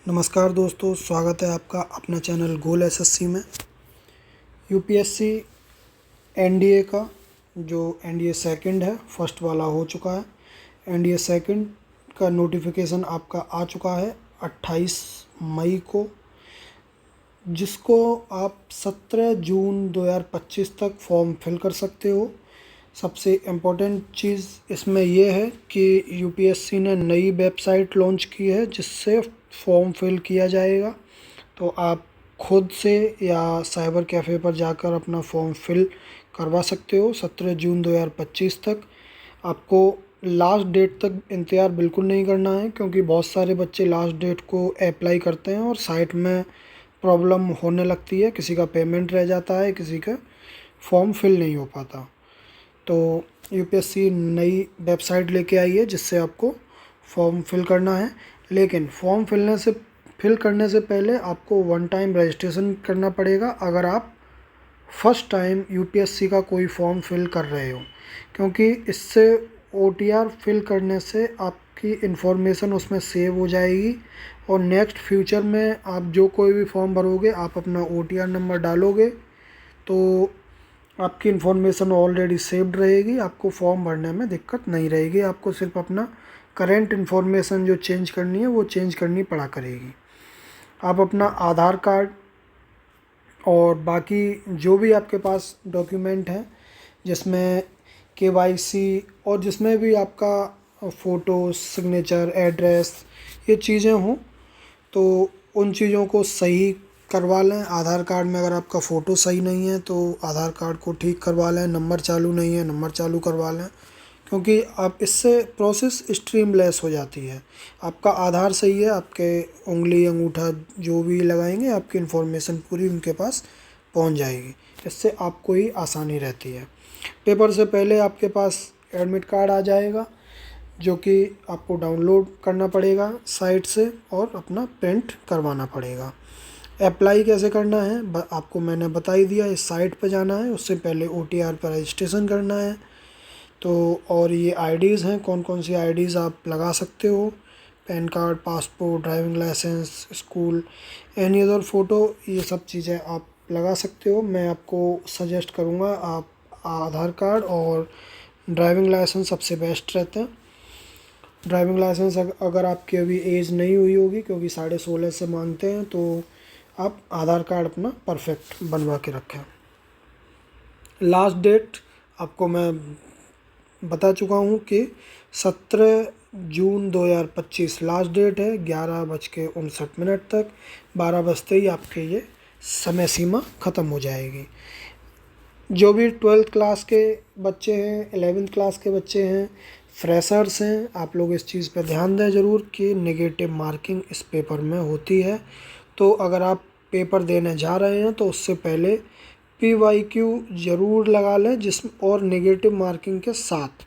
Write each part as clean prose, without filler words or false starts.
नमस्कार दोस्तों, स्वागत है आपका अपना चैनल गोल एसएससी में। यूपीएससी एनडीए का जो एनडीए सेकंड है, फर्स्ट वाला हो चुका है। एनडीए सेकंड का नोटिफिकेशन आपका आ चुका है 28 मई को, जिसको आप 17 जून 2025 तक फॉर्म फिल कर सकते हो। सबसे इम्पोर्टेंट चीज़ इसमें यह है कि यूपीएससी ने नई वेबसाइट लॉन्च की है जिससे फॉर्म फिल किया जाएगा। तो आप खुद से या साइबर कैफ़े पर जाकर अपना फॉर्म फिल करवा सकते हो 17 जून 2025 तक। आपको लास्ट डेट तक इंतज़ार बिल्कुल नहीं करना है, क्योंकि बहुत सारे बच्चे लास्ट डेट को अप्लाई करते हैं और साइट में प्रॉब्लम होने लगती है, किसी का पेमेंट रह जाता है, किसी का फॉर्म फिल नहीं हो पाता। तो यूपीएससी नई वेबसाइट लेके आई है जिससे आपको फॉर्म फिल करना है। लेकिन फॉर्म फिल करने से पहले आपको वन टाइम रजिस्ट्रेशन करना पड़ेगा अगर आप फर्स्ट टाइम यूपीएससी का कोई फॉर्म फिल कर रहे हो, क्योंकि इससे ओटीआर फिल करने से आपकी इन्फॉर्मेशन उसमें सेव हो जाएगी और नेक्स्ट फ्यूचर में आप जो कोई भी फॉर्म भरोगे, आप अपना ओटीआर नंबर डालोगे तो आपकी इन्फॉर्मेशन ऑलरेडी सेव्ड रहेगी। आपको फॉर्म भरने में दिक्कत नहीं रहेगी। आपको सिर्फ अपना करेंट इन्फॉर्मेशन जो चेंज करनी है वो चेंज करनी पड़ा करेगी। आप अपना आधार कार्ड और बाकी जो भी आपके पास डॉक्यूमेंट हैं जिसमें केवाईसी और जिसमें भी आपका फ़ोटो, सिग्नेचर, एड्रेस, ये चीज़ें हों, तो उन चीज़ों को सही करवा लें। आधार कार्ड में अगर आपका फ़ोटो सही नहीं है तो आधार कार्ड को ठीक करवा लें। नंबर चालू नहीं है, नंबर चालू करवा लें, क्योंकि आप इससे प्रोसेस स्ट्रीमलेस हो जाती है। आपका आधार सही है, आपके उंगली अंगूठा जो भी लगाएंगे आपकी इन्फॉर्मेशन पूरी उनके पास पहुंच जाएगी। इससे आपको ही आसानी रहती है। पेपर से पहले आपके पास एडमिट कार्ड आ जाएगा जो कि आपको डाउनलोड करना पड़ेगा साइट से और अपना प्रिंट करवाना पड़ेगा। अप्लाई कैसे करना है आपको मैंने बता ही दिया। इस साइट पर जाना है, उससे पहले ओटीआर पर रजिस्ट्रेशन करना है। तो और ये आईडीज़ हैं, कौन कौन सी आईडीज़ आप लगा सकते हो: PAN card, passport, driving licence, school, any other photo, ये सब चीज़ें आप लगा सकते हो। मैं आपको सजेस्ट करूँगा आप आधार कार्ड और ड्राइविंग लाइसेंस सबसे बेस्ट रहते हैं। ड्राइविंग लाइसेंस अगर आपकी अभी एज नहीं हुई होगी, क्योंकि 16.5 से मांगते हैं, तो आप आधार कार्ड अपना परफेक्ट बनवा के रखें। लास्ट डेट आपको मैं बता चुका हूँ कि 17 जून 2025 लास्ट डेट है। 11:59 तक, 12 बजते ही आपके ये समय सीमा ख़त्म हो जाएगी। जो भी 12th क्लास के बच्चे हैं, 11th क्लास के बच्चे हैं, फ्रेशर्स हैं, आप लोग इस चीज़ पर ध्यान दें ज़रूर कि नेगेटिव मार्किंग इस पेपर में होती है। तो अगर आप पेपर देने जा रहे हैं तो उससे पहले PYQ ज़रूर लगा लें और नेगेटिव मार्किंग के साथ,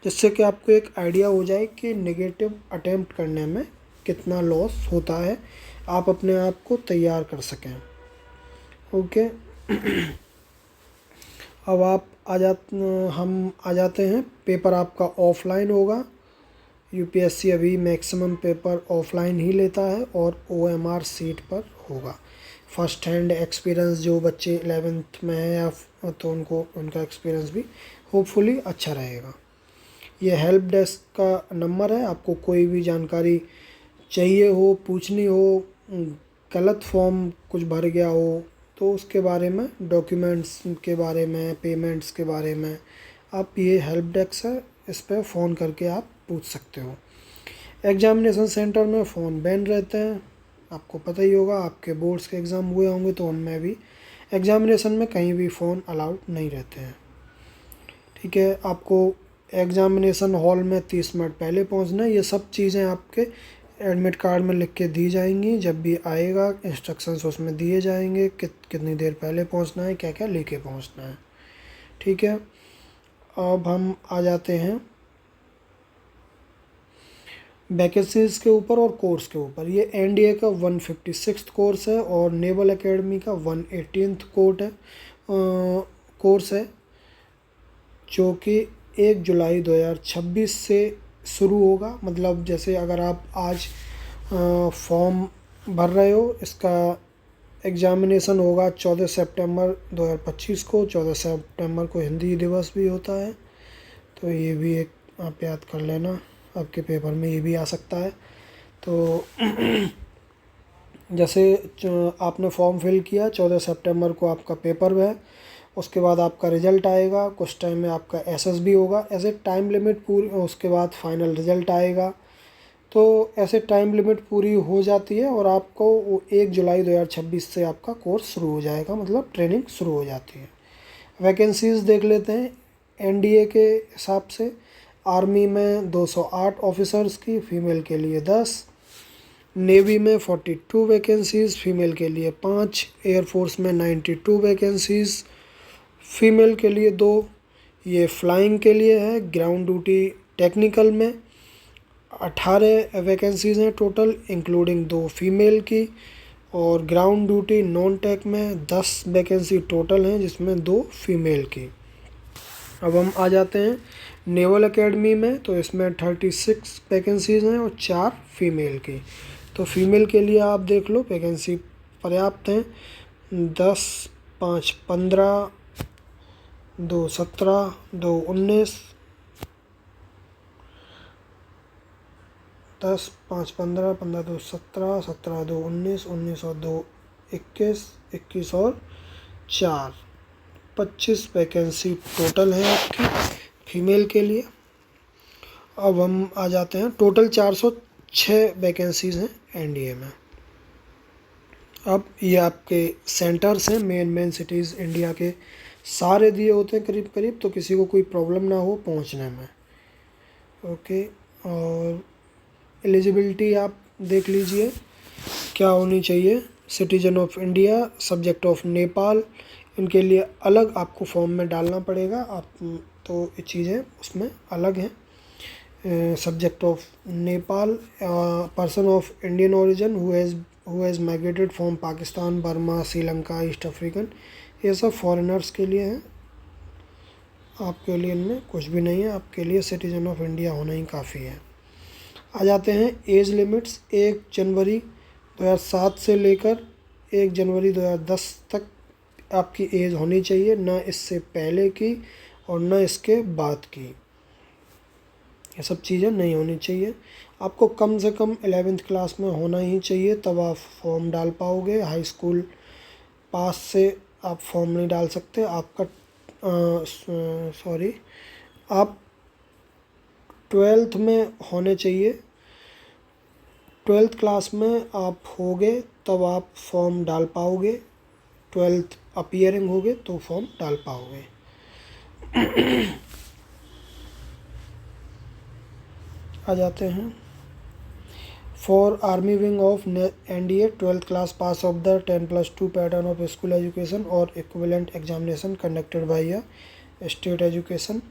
जिससे कि आपको एक आइडिया हो जाए कि नेगेटिव अटेम्प्ट करने में कितना लॉस होता है, आप अपने आप को तैयार कर सकें। ओके। अब हम आ जाते हैं। पेपर आपका ऑफलाइन होगा। यूपीएससी अभी मैक्सिमम पेपर ऑफलाइन ही लेता है और OMR सीट पर होगा। फर्स्ट हैंड एक्सपीरियंस जो बच्चे 11th में है या तो उनका एक्सपीरियंस भी होपफुली अच्छा रहेगा। ये हेल्प डेस्क का नंबर है। आपको कोई भी जानकारी चाहिए हो, पूछनी हो, गलत फॉर्म कुछ भर गया हो तो उसके बारे में, डॉक्यूमेंट्स के बारे में, पेमेंट्स के बारे में, आप ये हेल्प डेस्क है, इस पर फ़ोन करके आप पूछ सकते हो। एग्जामिनेशन सेंटर में फ़ोन बैन रहते हैं, आपको पता ही होगा। आपके बोर्ड्स के एग्ज़ाम हुए होंगे तो उनमें भी एग्ज़ामिनेशन में कहीं भी फ़ोन अलाउड नहीं रहते हैं। ठीक है। आपको एग्ज़ामिनेशन हॉल में 30 मिनट पहले पहुंचना है। ये सब चीज़ें आपके एडमिट कार्ड में लिख के दी जाएंगी। जब भी आएगा इंस्ट्रक्शंस उसमें दिए जाएंगे कितनी देर पहले पहुंचना है, क्या क्या लेके पहुंचना है। ठीक है। अब हम आ जाते हैं वैकेंसीज के ऊपर और कोर्स के ऊपर। ये एनडीए का 156 कोर्स है और नेवल एकेडमी का 118th कोर्स है, जो कि 1 जुलाई 2026 से शुरू होगा। मतलब जैसे अगर आप आज फॉर्म भर रहे हो, इसका एग्ज़ामिनेशन होगा 14 सितंबर 2025 को। 14 सितंबर को हिंदी दिवस भी होता है, तो ये भी एक आप याद कर लेना, आपके पेपर में ये भी आ सकता है। तो जैसे आपने फॉर्म फिल किया, 14 सितंबर को आपका पेपर है, उसके बाद आपका रिज़ल्ट आएगा, कुछ टाइम में आपका एसएसबी होगा, ऐसे टाइम लिमिट पूरी, उसके बाद फाइनल रिज़ल्ट आएगा। तो ऐसे टाइम लिमिट पूरी हो जाती है और आपको वो 1 जुलाई 2026 से आपका कोर्स शुरू हो जाएगा, मतलब ट्रेनिंग शुरू हो जाती है। वैकेंसीज़ देख लेते हैं एनडीए के हिसाब से। आर्मी में 208 ऑफिसर्स की, फीमेल के लिए 10। नेवी में 42 वैकेंसीज़, फीमेल के लिए 5। एयरफोर्स में 92 वैकेंसीज़, फीमेल के लिए 2। ये फ्लाइंग के लिए है। ग्राउंड ड्यूटी टेक्निकल में 18 वैकेंसीज़ हैं टोटल, इंक्लूडिंग 2 फीमेल की। और ग्राउंड ड्यूटी नॉन टेक में 10 वैकेंसी टोटल हैं, जिसमें 2 फीमेल की। अब हम आ जाते हैं नेवल एकेडमी में, तो इसमें 36 वैकेंसीज़ हैं और 4 फीमेल की। तो फीमेल के लिए आप देख लो, वैकेंसी पर्याप्त हैं। 10, 5, 15, 2, 17, 2, 19, 10, 5, 15, 15, 2, 17, 17, 2, 19, 19 और 2, 21, 21 और 4, 25 वैकेंसी टोटल है आपकी फीमेल के लिए। अब हम आ जाते हैं, टोटल 406 वैकेंसीज़ हैं एनडीए में। अब ये आपके सेंटर्स हैं, मेन सिटीज़ इंडिया के सारे दिए होते हैं करीब करीब, तो किसी को कोई प्रॉब्लम ना हो पहुंचने में। ओके, और एलिजिबिलिटी आप देख लीजिए क्या होनी चाहिए। Citizen of India, subject of Nepal, इनके लिए अलग आपको फॉर्म में डालना पड़ेगा। आप तो ये चीज़ें उसमें अलग हैं। Subject of Nepal, person of Indian origin who has migrated from Pakistan, Burma, Sri Lanka, east African, ये सब फॉरेनर्स के लिए हैं। आपके लिए इनमें कुछ भी नहीं है, आपके लिए सिटीजन ऑफ इंडिया होना ही काफ़ी है। आ जाते हैं एज लिमिट्स। 1 जनवरी 2007 से लेकर 1 जनवरी 2010 तक आपकी एज होनी चाहिए, ना इससे पहले की और ना इसके बाद की। ये सब चीज़ें नहीं होनी चाहिए। आपको कम से कम 11th क्लास में होना ही चाहिए, तब आप फॉर्म डाल पाओगे। हाई स्कूल पास से आप फॉर्म नहीं डाल सकते। आपका आप 12th में होने चाहिए। 12th क्लास में आप होगे तब आप फॉर्म डाल पाओगे। 12th अपीयरिंग होगे तो फॉर्म डाल पाओगे। आ जाते हैं, for army wing of NDA 12th class pass of the 10+2 pattern of school education और equivalent examination conducted by a state education.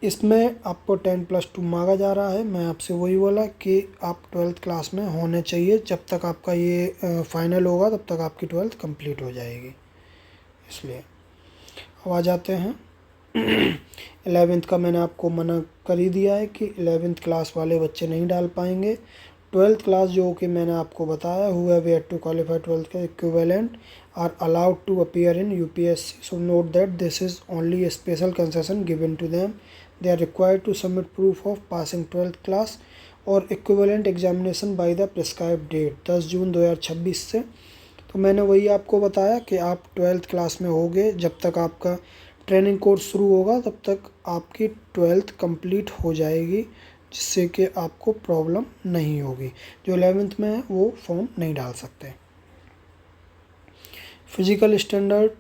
इसमें आपको 10+2 मांगा जा रहा है। मैं आपसे वही बोला कि आप 12th क्लास में होने चाहिए। जब तक आपका ये फाइनल होगा तब तक आपकी 12th कंप्लीट हो जाएगी, इसलिए। अब आ जाते हैं 11th का मैंने आपको मना कर ही दिया है कि 11th क्लास वाले बच्चे नहीं डाल पाएंगे। 12th क्लास जो कि मैंने आपको बताया, who have yet to qualify 12th का equivalent are allowed to appear in UPSC. So note that this is only a special concession given to them. They are required to submit proof of passing 12th class और equivalent examination by the prescribed date 10 जून 2026 से। तो मैंने वही आपको बताया कि आप 12th class में होगे, जब तक आपका ट्रेनिंग कोर्स शुरू होगा तब तक आपकी 12th कंप्लीट हो जाएगी, जिससे कि आपको प्रॉब्लम नहीं होगी। जो 11th में है वो फॉर्म नहीं डाल सकते। फिजिकल स्टैंडर्ड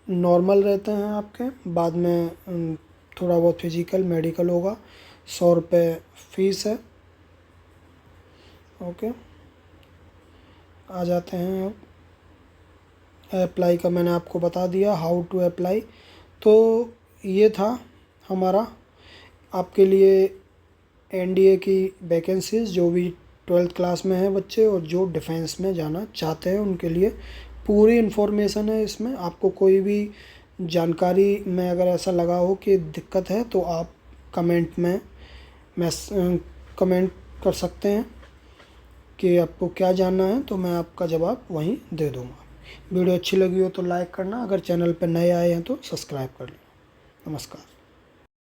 नॉर्मल रहते हैं आपके, बाद में थोड़ा बहुत फिजिकल मेडिकल होगा। 100 रुपये फीस है। ओके, आ जाते हैं अब अप्लाई का मैंने आपको बता दिया, हाउ टू अप्लाई। तो ये था हमारा आपके लिए एनडीए की वैकेंसीज़, जो भी 12th क्लास में है बच्चे और जो डिफेंस में जाना चाहते हैं उनके लिए पूरी इन्फॉर्मेशन है इसमें। आपको कोई भी जानकारी में अगर ऐसा लगा हो कि दिक्कत है तो आप कमेंट में कमेंट कर सकते हैं कि आपको क्या जानना है, तो मैं आपका जवाब वहीं दे दूँगा। वीडियो अच्छी लगी हो तो लाइक करना, अगर चैनल पर नए आए हैं तो सब्सक्राइब कर लेना। नमस्कार।